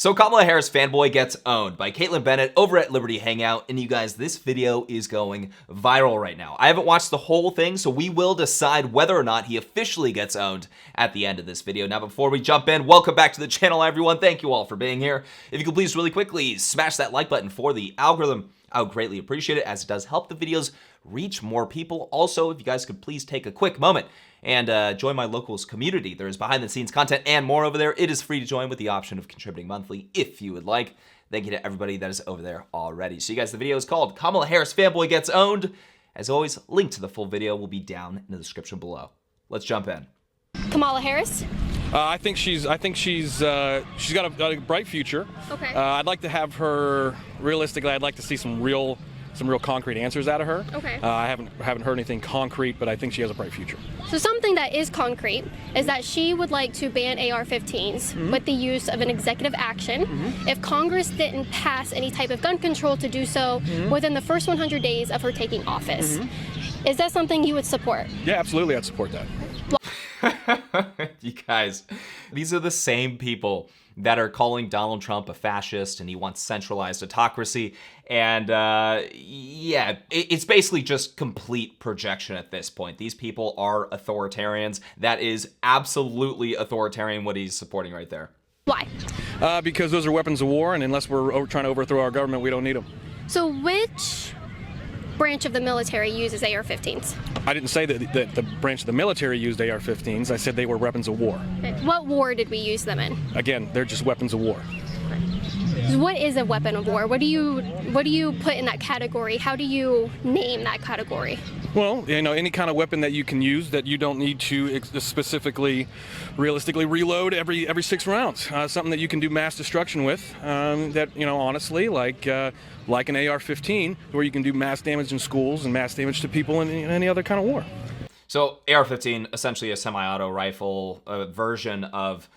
So Kamala Harris fanboy gets owned by Caitlin Bennett over at Liberty Hangout, and you guys, this video is going viral right now. I haven't watched the whole thing, so we will decide whether or not he officially gets owned at the end of this video. Now, before we jump in, welcome back to the channel, everyone. Thank you all for being here. If you could please really quickly smash that like button for the algorithm, I would greatly appreciate it, as it does help the videos reach more people. Also, if you guys could please take a quick moment and join my locals community. There is behind the scenes content and more over there. It is free to join with the option of contributing monthly if you would like. Thank you to everybody that is over there already. So you guys, the video is called Kamala Harris Fanboy Gets Owned. As always, link to the full video will be down in the description below. Let's jump in. Kamala Harris? I think she's got a bright future. Okay. I'd like to have her, realistically, I'd like to see some real concrete answers out of her. Okay. I haven't heard anything concrete, but I think she has a bright future. So something that is concrete is that she would like to ban AR-15s with the use of an executive action if Congress didn't pass any type of gun control to do so within the first 100 days of her taking office. Is that something you would support? Yeah, absolutely, I'd support that. You guys, these are the same people that are calling Donald Trump a fascist and he wants centralized autocracy. And yeah, it's basically just complete projection at this point. These people are authoritarians. That is absolutely authoritarian what he's supporting right there. Why? Because those are weapons of war, and unless we're trying to overthrow our government, we don't need them. So which branch of the military uses AR-15s? I didn't say that the branch of the military used AR-15s. I said they were weapons of war. What war did we use them in? Again, they're just weapons of war. What is a weapon of war? What do you put in that category? How do you name that category? Well, you know, any kind of weapon that you can use that you don't need to specifically, realistically reload every 6 rounds. Something that you can do mass destruction with. That, you know, honestly, like an AR-15, where you can do mass damage in schools and mass damage to people in any other kind of war. So AR-15, essentially a semi-auto rifle version of,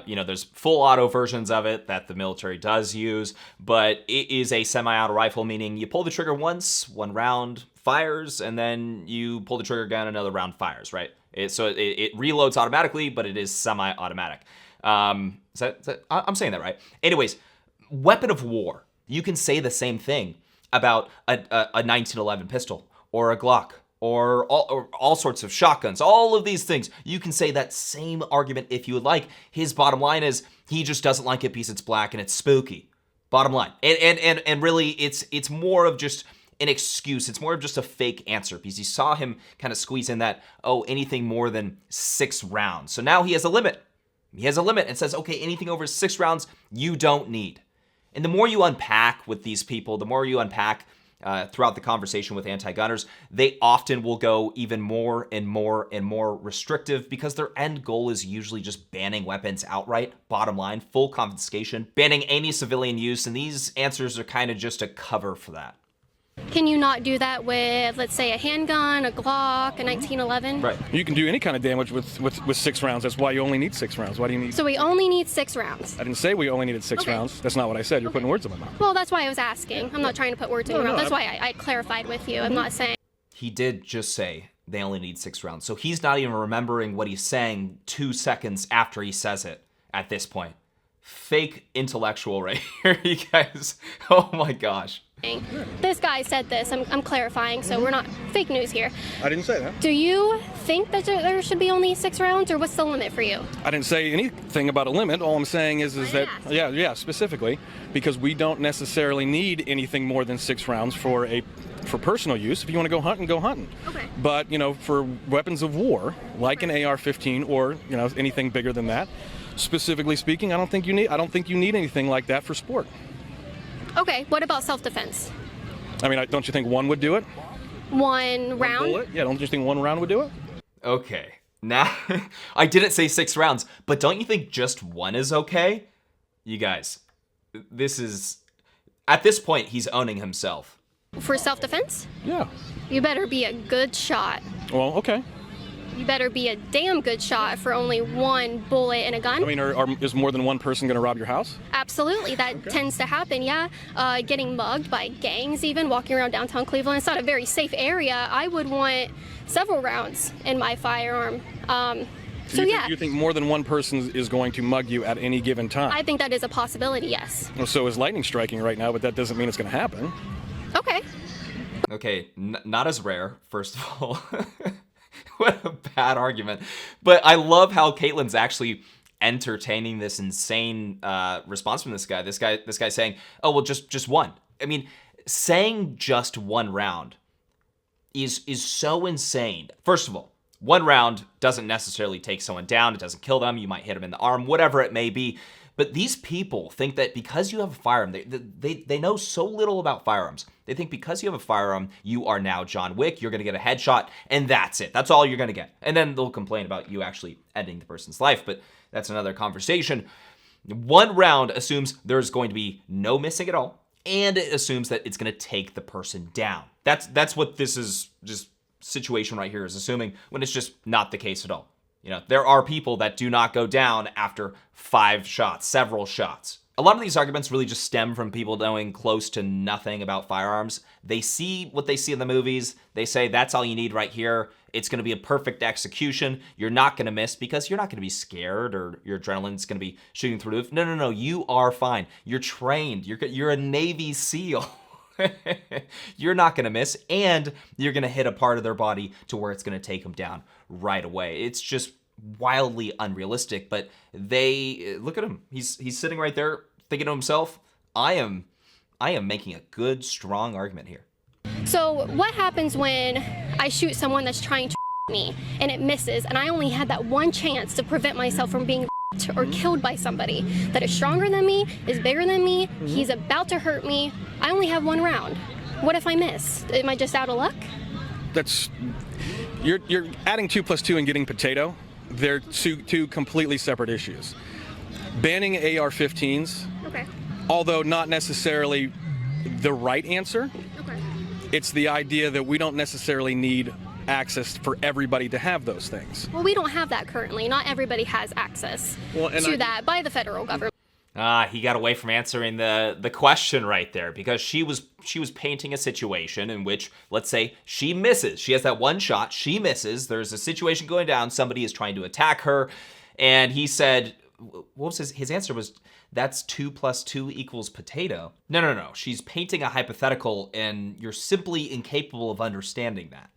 you know, there's full auto versions of it that the military does use, but it is a semi-auto rifle, meaning you pull the trigger once, 1 round fires, and then you pull the trigger again, another round fires, right? So it reloads automatically, but it is semi-automatic. I'm saying that right? Anyways, weapon of war. You can say the same thing about a 1911 pistol or a Glock or all sorts of shotguns, all of these things. You can say that same argument if you would like. His bottom line is he just doesn't like it because it's black and it's spooky. Bottom line. And really it's more of just an excuse. It's more of just a fake answer because he saw him kind of squeeze in that, oh, anything more than 6 rounds. So now he has a limit. He has a limit and says, okay, anything over 6 rounds, you don't need. And the more you unpack with these people, the more you unpack throughout the conversation with anti-gunners, they often will go even more and more and more restrictive because their end goal is usually just banning weapons outright. Bottom line, full confiscation, banning any civilian use, and these answers are kind of just a cover for that. Can you not do that with, let's say, a handgun, a Glock, a 1911? Right. You can do any kind of damage with 6 rounds. That's why you only need 6 rounds. Why do you need? So we only need 6 rounds. I didn't say we only needed 6 rounds. That's not what I said. You're putting words in my mouth. Well, that's why I was asking. I'm not trying to put words in your mouth. That's why I clarified with you. I'm not saying. He did just say they only need 6 rounds. So he's not even remembering what he's saying 2 seconds after he says it at this point. Fake intellectual right here, you guys. Oh my gosh. This guy said this. I'm clarifying, so we're not fake news here. I didn't say that. Do you think that there should be only 6 rounds, or what's the limit for you? I didn't say anything about a limit. All I'm saying is that, yeah, specifically, because we don't necessarily need anything more than 6 rounds for personal use. If you want to go hunting, go hunting. Okay. But, you know, for weapons of war, like an AR-15 or, you know, anything bigger than that, specifically speaking, I don't think you need anything like that for sport. Okay, what about self-defense? I mean, don't you think 1 would do it? 1 round? Bullet? Yeah, don't you think 1 round would do it? Okay. Now, I didn't say 6 rounds, but don't you think just 1 is okay? You guys, this is, at this point, he's owning himself. For self-defense? Yeah. You better be a good shot. Well, okay. You better be a damn good shot for only 1 bullet in a gun. I mean, is more than 1 person going to rob your house? Absolutely, that tends to happen, yeah. Getting mugged by gangs even, walking around downtown Cleveland. It's not a very safe area. I would want several rounds in my firearm. So yeah, You think more than one person is going to mug you at any given time? I think that is a possibility, yes. Well, so is lightning striking right now, but that doesn't mean it's going to happen. Okay. Okay, not as rare, first of all. What a bad argument. But I love how Caitlin's actually entertaining this insane response from this guy. This guy saying, "Oh, well, just one." I mean, saying just one round is so insane. First of all, one round doesn't necessarily take someone down. It doesn't kill them. You might hit them in the arm, whatever it may be. But these people think that because you have a firearm, they know so little about firearms. They think because you have a firearm, you are now John Wick. You're going to get a headshot, and that's it. That's all you're going to get. And then they'll complain about you actually ending the person's life, but that's another conversation. One round assumes there's going to be no missing at all, and it assumes that it's going to take the person down. That's what this is, just situation right here is assuming, when it's just not the case at all. You know, there are people that do not go down after 5 shots, several shots. A lot of these arguments really just stem from people knowing close to nothing about firearms. They see what they see in the movies. They say, that's all you need right here. It's going to be a perfect execution. You're not going to miss because you're not going to be scared or your adrenaline's going to be shooting through the roof. No. You are fine. You're trained. You're a Navy SEAL. You're not going to miss, and you're going to hit a part of their body to where it's going to take them down right away. It's just wildly unrealistic, but they look at him. He's sitting right there thinking to himself, I am making a good, strong argument here. So what happens when I shoot someone that's trying to me and it misses, and I only had that one chance to prevent myself from being or killed by somebody that is stronger than me, is bigger than me, he's about to hurt me. I only have one round. What if I miss? Am I just out of luck? You're adding 2 + 2 and getting potato. They're two completely separate issues. Banning AR-15s, Okay. although not necessarily the right answer, Okay. it's the idea that we don't necessarily need access for everybody to have those things. Well, we don't have that currently. Not everybody has access to that by the federal government. He got away from answering the question right there, because she was painting a situation in which, let's say, she misses. She has that one shot, she misses, there's a situation going down, somebody is trying to attack her, and he said, what was his answer was, that's 2 + 2 = potato. No. She's painting a hypothetical, and you're simply incapable of understanding that.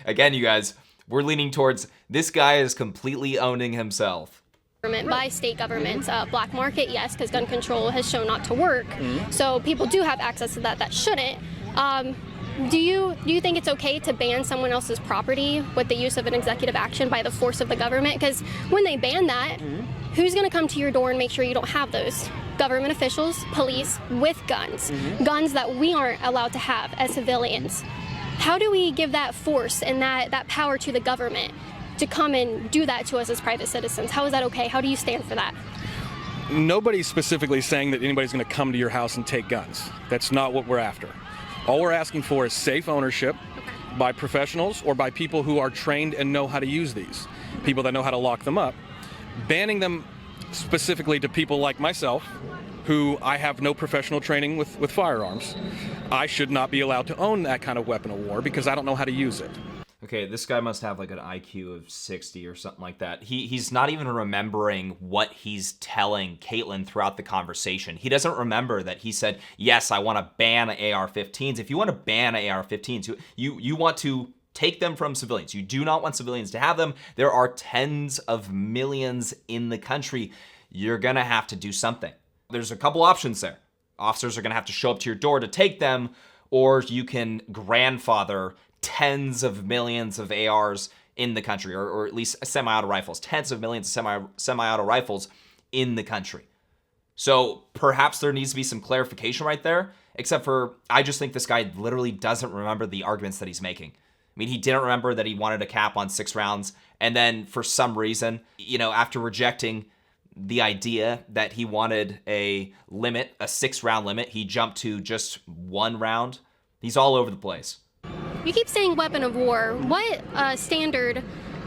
Again, you guys, we're leaning towards this guy is completely owning himself. By state governments. Black market, yes, because gun control has shown not to work. So people do have access to that shouldn't. Do you think it's okay to ban someone else's property with the use of an executive action by the force of the government? Because when they ban that, who's going to come to your door and make sure you don't have those? Government officials, police with guns. Guns that we aren't allowed to have as civilians. How do we give that force and that power to the government to come and do that to us as private citizens? How is that okay? How do you stand for that? Nobody's specifically saying that anybody's going to come to your house and take guns. That's not what we're after. All we're asking for is safe ownership by professionals or by people who are trained and know how to use these, people that know how to lock them up. Banning them specifically to people like myself, who I have no professional training with firearms. I should not be allowed to own that kind of weapon of war because I don't know how to use it. Okay, this guy must have like an IQ of 60 or something like that. He's not even remembering what he's telling Caitlin throughout the conversation. He doesn't remember that he said, yes, I want to ban AR-15s. If you want to ban AR-15s, you want to take them from civilians. You do not want civilians to have them. There are tens of millions in the country. You're going to have to do something. There's a couple options there. Officers are going to have to show up to your door to take them, or you can grandfather tens of millions of ARs in the country, or at least semi-auto rifles, tens of millions of semi-auto rifles in the country. So perhaps there needs to be some clarification right there, except for I just think this guy literally doesn't remember the arguments that he's making. I mean, he didn't remember that he wanted a cap on 6 rounds, and then for some reason, after rejecting the idea that he wanted a limit, a 6-round limit, he jumped to just 1 round. He's all over the place. You keep saying weapon of war. What standard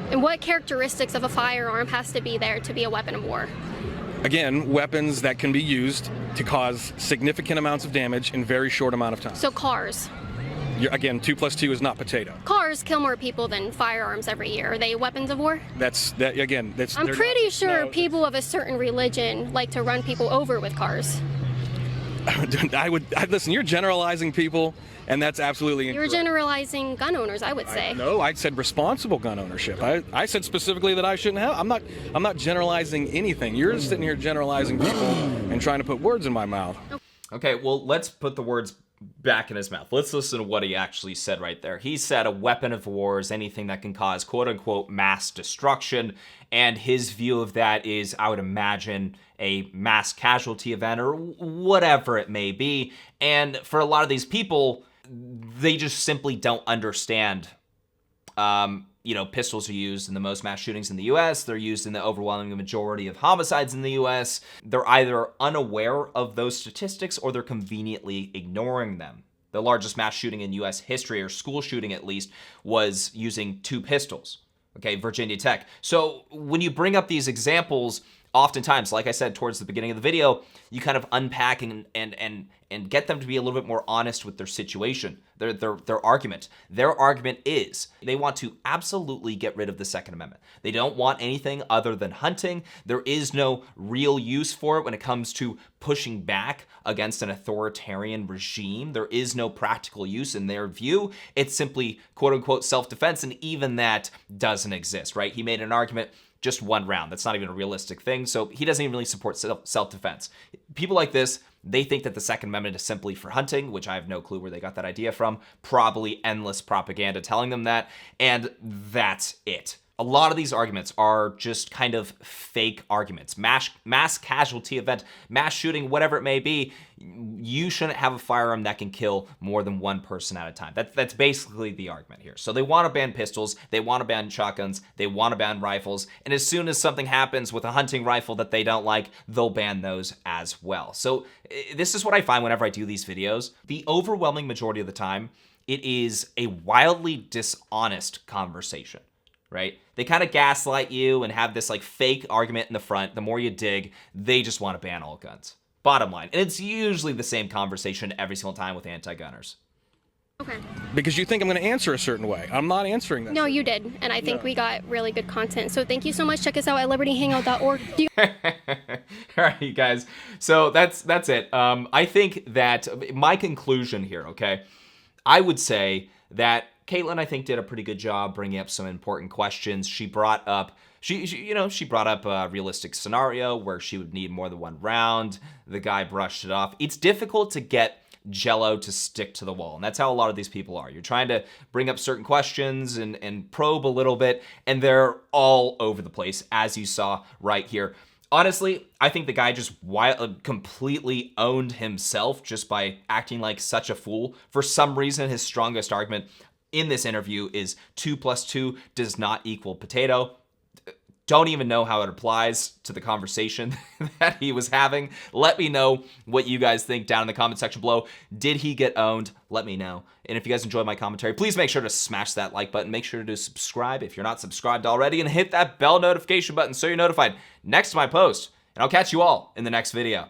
and what characteristics of a firearm has to be there to be a weapon of war? Again, weapons that can be used to cause significant amounts of damage in very short amount of time. So cars. Again, 2 plus 2 is not potato. Cars kill more people than firearms every year. Are they weapons of war? I'm pretty sure people of a certain religion like to run people over with cars. Listen, you're generalizing people, and that's absolutely You're incorrect. generalizing gun owners, I would say. No, I said responsible gun ownership. I said specifically that I shouldn't have. I'm not generalizing anything. You're sitting here generalizing people and trying to put words in my mouth. Okay, well, let's put the words back in his mouth. Let's listen to what he actually said right there. He said a weapon of war is anything that can cause quote-unquote mass destruction, and his view of that is, I would imagine, a mass casualty event or whatever it may be. And for a lot of these people, they just simply don't understand. Pistols are used in the most mass shootings in the U.S. They're used in the overwhelming majority of homicides in the U.S. They're either unaware of those statistics or they're conveniently ignoring them. The largest mass shooting in U.S. history, or school shooting at least, was using 2 pistols. Okay, Virginia Tech. So when you bring up these examples, oftentimes, like I said towards the beginning of the video, you kind of unpack and get them to be a little bit more honest with their situation, their argument. Their argument is they want to absolutely get rid of the Second Amendment. They don't want anything other than hunting. There is no real use for it when it comes to pushing back against an authoritarian regime. There is no practical use in their view. It's simply quote unquote self-defense, and even that doesn't exist, right? He made an argument, just 1 round. That's not even a realistic thing. So he doesn't even really support self-defense. People like this, they think that the Second Amendment is simply for hunting, which I have no clue where they got that idea from. Probably endless propaganda telling them that, and that's it. A lot of these arguments are just kind of fake arguments. Mass casualty event, mass shooting, whatever it may be, you shouldn't have a firearm that can kill more than 1 person at a time. That's basically the argument here. So they want to ban pistols, they want to ban shotguns, they want to ban rifles, and as soon as something happens with a hunting rifle that they don't like, they'll ban those as well. So this is what I find whenever I do these videos. The overwhelming majority of the time, it is a wildly dishonest conversation. Right? They kind of gaslight you and have this like fake argument in the front. The more you dig, they just want to ban all guns. Bottom line. And it's usually the same conversation every single time with anti-gunners. Okay. Because you think I'm going to answer a certain way. I'm not answering that. No, you did. And I think we got really good content. So thank you so much. Check us out at libertyhangout.org. All right, you guys. So that's it. I think that my conclusion here, okay, I would say that Caitlin, I think, did a pretty good job bringing up some important questions. She brought up, she brought up a realistic scenario where she would need more than 1 round. The guy brushed it off. It's difficult to get Jello to stick to the wall, and that's how a lot of these people are. You're trying to bring up certain questions and probe a little bit, and they're all over the place, as you saw right here. Honestly, I think the guy just completely owned himself just by acting like such a fool. For some reason, his strongest argument in this interview is 2 plus 2 does not equal potato. Don't even know how it applies to the conversation that he was having. Let me know what you guys think down in the comment section below. Did he get owned? Let me know. And if you guys enjoyed my commentary, please make sure to smash that like button. Make sure to subscribe if you're not subscribed already, and hit that bell notification button so you're notified next time I post. And I'll catch you all in the next video.